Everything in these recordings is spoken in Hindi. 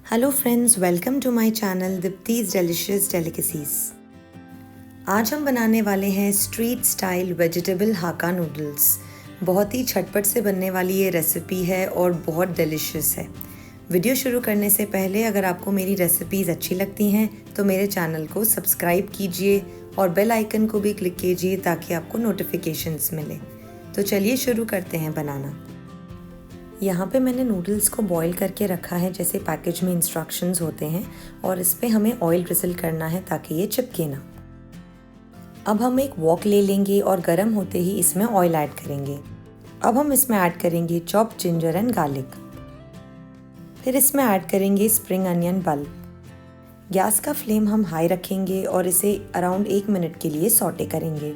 Hello friends, welcome to my channel Deepti's delicious delicacies. आज हम बनाने वाले हैं street style vegetable Hakka noodles. बहुत ही झटपट से बनने वाली ये रेसिपी है और बहुत डिलिशियस है। वीडियो शुरू करने से पहले अगर आपको मेरी रेसिपीज़ अच्छी लगती हैं तो मेरे चैनल को सब्सक्राइब कीजिए और बेल आइकन को भी क्लिक कीजिए ताकि आपको नोटिफिकेशंस मिले। तो चलिए शुरू करते हैं बनाना। यहाँ पे मैंने नूडल्स को बॉईल करके रखा है जैसे पैकेज में इंस्ट्रक्शंस होते हैं, और इस पे हमें ऑयल ड्रिजल करना है ताकि ये चिपके ना। अब हम एक वॉक ले लेंगे और गर्म होते ही इसमें ऑयल ऐड करेंगे। अब हम इसमें ऐड करेंगे चॉप्ड जिंजर एंड गार्लिक। फिर इसमें ऐड करेंगे स्प्रिंग अनियन पल्प। गैस का फ्लेम हम हाई रखेंगे और इसे अराउंड 1 मिनट के लिए सौटे करेंगे।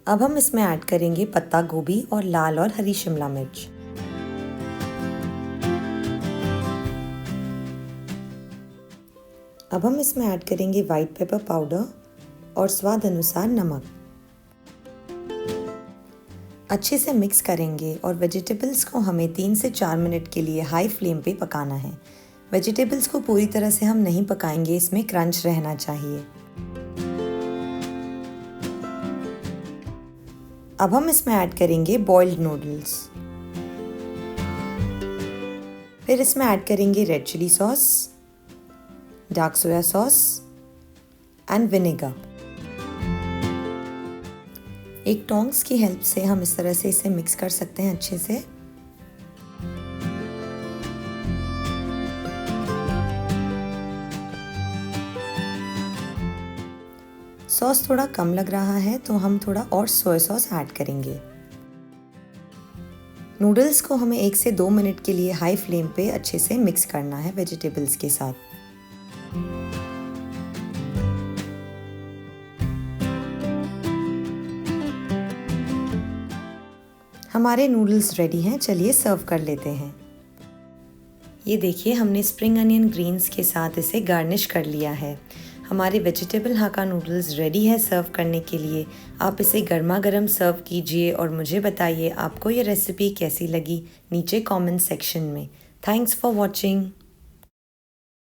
अब हम इसमें ऐड करेंगे पत्ता गोभी और लाल और हरी शिमला मिर्च। अब हम इसमें ऐड करेंगे वाइट पेपर पाउडर और स्वाद अनुसार नमक। अच्छे से मिक्स करेंगे और वेजिटेबल्स को हमें 3 से 4 मिनट के लिए हाई फ्लेम पे पकाना है। वेजिटेबल्स को पूरी तरह से हम नहीं पकाएंगे, इसमें क्रंच रहना चाहिए। अब हम इसमें ऐड करेंगे बॉइल्ड नूडल्स। फिर इसमें ऐड करेंगे red chilli sauce, dark soya sauce and vinegar. एक टोंग्स की हेल्प से हम इस तरह से इसे मिक्स कर सकते हैं अच्छे से। सॉस थोड़ा कम लग रहा है तो हम थोड़ा और सोया सॉस ऐड करेंगे। नूडल्स को हमें 1 से 2 मिनट के लिए हाई फ्लेम पे अच्छे से मिक्स करना है वेजिटेबल्स के साथ। हमारे नूडल्स रेडी हैं, चलिए सर्व कर लेते हैं। ये देखिए, हमने स्प्रिंग अनियन ग्रीन्स के साथ इसे गार्निश कर लिया है। हमारे वेजिटेबल हाका नूडल्स रेडी है सर्व करने के लिए। आप इसे गर्मा गर्म सर्व कीजिए और मुझे बताइए आपको ये रेसिपी कैसी लगी नीचे कमेंट सेक्शन में। Thanks for watching.